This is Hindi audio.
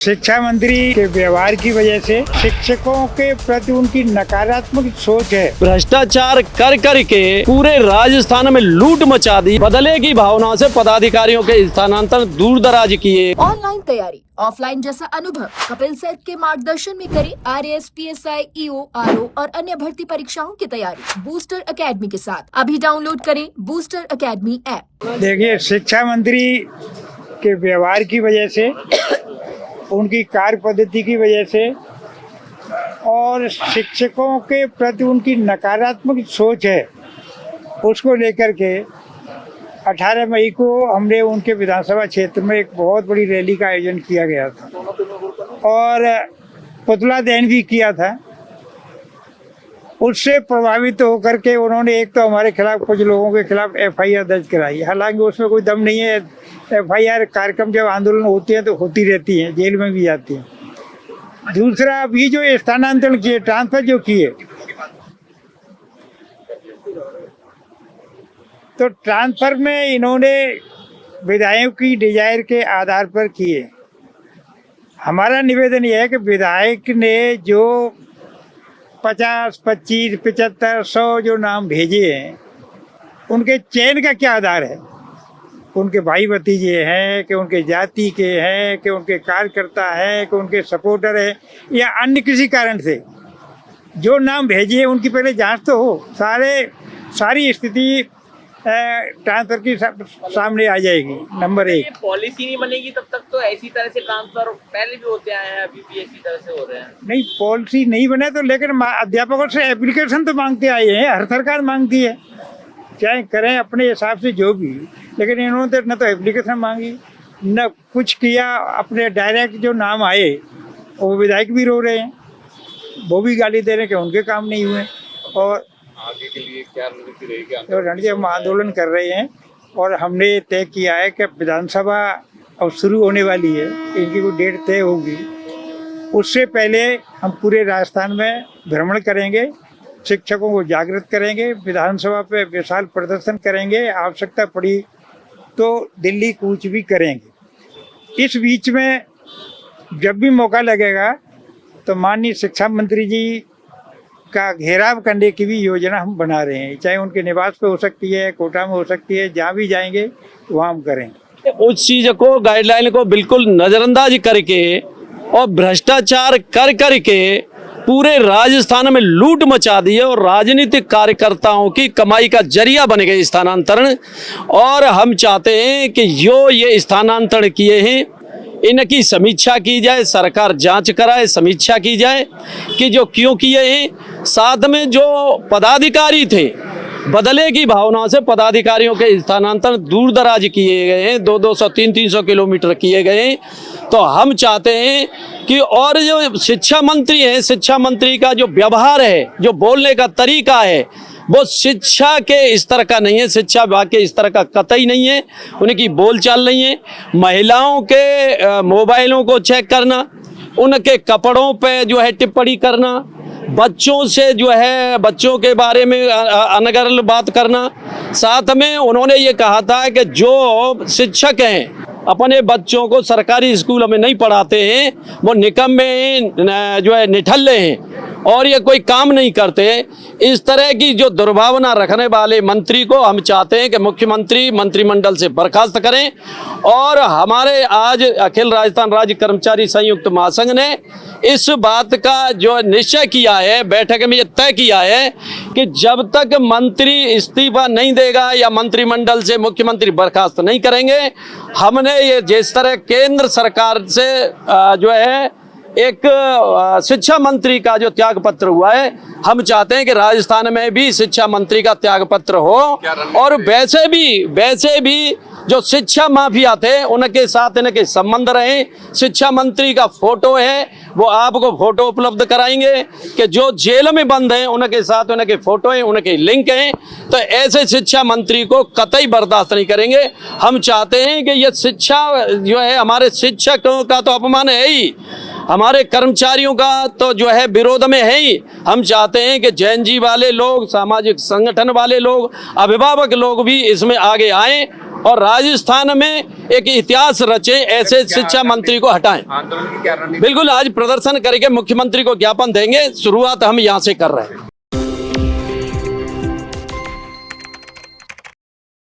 शिक्षा मंत्री के व्यवहार की वजह से शिक्षकों के प्रति उनकी नकारात्मक सोच है। भ्रष्टाचार कर कर के पूरे राजस्थान में लूट मचा दी। बदले की भावना से पदाधिकारियों के स्थानांतरण दूर दराज किए। ऑनलाइन तैयारी, ऑफलाइन जैसा अनुभव कपिल सर के मार्गदर्शन में करें RAS, PSI, EO, RO और अन्य भर्ती परीक्षाओं की तैयारी बूस्टर एकेडमी के साथ। अभी डाउनलोड करें बूस्टर एकेडमी ऐप। देखिए, शिक्षा मंत्री के व्यवहार की वजह से, उनकी कार्य पद्धति की वजह से और शिक्षकों के प्रति उनकी नकारात्मक सोच है, उसको लेकर के 18 मई को हमने उनके विधानसभा क्षेत्र में एक बहुत बड़ी रैली का आयोजन किया गया था और पुतला दहन भी किया था। उससे प्रभावित होकर के उन्होंने एक तो हमारे खिलाफ, कुछ लोगों के खिलाफ FIR दर्ज कराई। हालांकि उसमें कोई दम नहीं है। FIR कार्यक्रम जब आंदोलन होते हैं तो होती रहती हैं, जेल में भी जाती हैं। दूसरा, अभी जो स्थानांतरण किए, ट्रांसफर जो किए, तो ट्रांसफर में इन्होंने विधायक की डिजायर के आधार पर किए। हमारा निवेदन यह है कि विधायक ने जो 50, 25, 75, 100 जो नाम भेजे हैं, उनके चयन का क्या आधार है? उनके भाई भतीजे हैं कि उनके जाति के हैं कि उनके कार्यकर्ता हैं कि उनके सपोर्टर हैं या अन्य किसी कारण से जो नाम भेजे हैं उनकी पहले जांच तो हो। सारी स्थिति ट्रांसफर की सामने आ जाएगी। नंबर 1, पॉलिसी नहीं बनेगी तब तक तो ऐसी तरह से ट्रांसफर पहले भी होते आए हैं, अभी भी इसी तरह से हो रहे हैं। नहीं, पॉलिसी नहीं बने तो, लेकिन अध्यापकों से एप्लीकेशन तो मांगते आए हैं। हर सरकार मांगती है, चाहे करें अपने हिसाब से जो भी, लेकिन इन्होंने न तो एप्लीकेशन मांगी न कुछ किया। अपने डायरेक्ट जो नाम आए वो विधायक भी रो रहे हैं, वो भी गाली दे रहे हैं कि उनके काम नहीं हुए। और आगे के लिए क्या रणनीति रहेगी? तो रणनीति हम आंदोलन कर रहे हैं और हमने तय किया है कि विधानसभा अब शुरू होने वाली है, इनकी कोई डेट तय होगी, उससे पहले हम पूरे राजस्थान में भ्रमण करेंगे, शिक्षकों को जागृत करेंगे, विधानसभा पे विशाल प्रदर्शन करेंगे, आवश्यकता पड़ी तो दिल्ली कूच भी करेंगे। इस बीच में जब भी मौका लगेगा तो माननीय शिक्षा मंत्री जी का घेराव करने की भी योजना हम बना रहे हैं। चाहे उनके निवास पे हो सकती है, कोटा में हो सकती है, जहाँ भी जाएंगे वहाँ हम करेंगे। उस चीज को, गाइडलाइन को बिल्कुल नजरअंदाज करके और भ्रष्टाचार कर कर के पूरे राजस्थान में लूट मचा दी है और राजनीतिक कार्यकर्ताओं की कमाई का जरिया बन गए स्थानांतरण। और हम चाहते हैं कि ये स्थानांतरण किए हैं, इनकी समीक्षा की जाए, सरकार जांच कराए, समीक्षा की जाए कि जो क्यों किए हैं। साथ में जो पदाधिकारी थे, बदले की भावना से पदाधिकारियों के स्थानांतरण दूर दराज किए गए हैं, 200, 300 किलोमीटर किए गए हैं। तो हम चाहते हैं कि और जो शिक्षा मंत्री है, शिक्षा मंत्री का जो व्यवहार है, जो बोलने का तरीका है, वो शिक्षा के स्तर का नहीं है, शिक्षा विभाग के स्तर का कतई नहीं है। उनकी बोलचाल नहीं है। महिलाओं के मोबाइलों को चेक करना, उनके कपड़ों पे जो है टिप्पणी करना, बच्चों से जो है बच्चों के बारे में अनर्गल बात करना। साथ में उन्होंने ये कहा था कि जो शिक्षक हैं अपने बच्चों को सरकारी स्कूलों में नहीं पढ़ाते हैं, वो निकम्मे जो है निठल्ले हैं और ये कोई काम नहीं करते। इस तरह की जो दुर्भावना रखने वाले मंत्री को हम चाहते हैं कि मुख्यमंत्री मंत्रिमंडल से बर्खास्त करें। और हमारे आज अखिल राजस्थान राज्य कर्मचारी संयुक्त महासंघ ने इस बात का जो निश्चय किया है, बैठक में ये तय किया है कि जब तक मंत्री इस्तीफा नहीं देगा या मंत्रिमंडल से मुख्यमंत्री बर्खास्त नहीं करेंगे, हमने ये जिस तरह केंद्र सरकार से जो है एक शिक्षा मंत्री का जो त्याग पत्र हुआ है, हम चाहते हैं कि राजस्थान में भी शिक्षा मंत्री का त्याग पत्र हो। और वैसे भी जो शिक्षा माफिया थे उनके साथ इनके संबंध रहे। शिक्षा मंत्री का फोटो है, वो आपको फोटो उपलब्ध कराएंगे कि जो जेल में बंद हैं उनके साथ उनके फोटो हैं, उनके लिंक हैं। तो ऐसे शिक्षा मंत्री को कतई बर्दाश्त नहीं करेंगे। हम चाहते हैं कि ये शिक्षा जो है, हमारे शिक्षकों का तो अपमान है ही, हमारे कर्मचारियों का तो जो है विरोध में है ही। हम चाहते हैं कि जैन वाले लोग, सामाजिक संगठन वाले लोग, अभिभावक लोग भी इसमें आगे आएं और राजस्थान में एक इतिहास रचे, ऐसे शिक्षा मंत्री को हटाएं। आंदोलन की क्या रणनीति? बिल्कुल, आज प्रदर्शन करके मुख्यमंत्री को ज्ञापन देंगे। शुरुआत हम यहाँ से कर रहे हैं।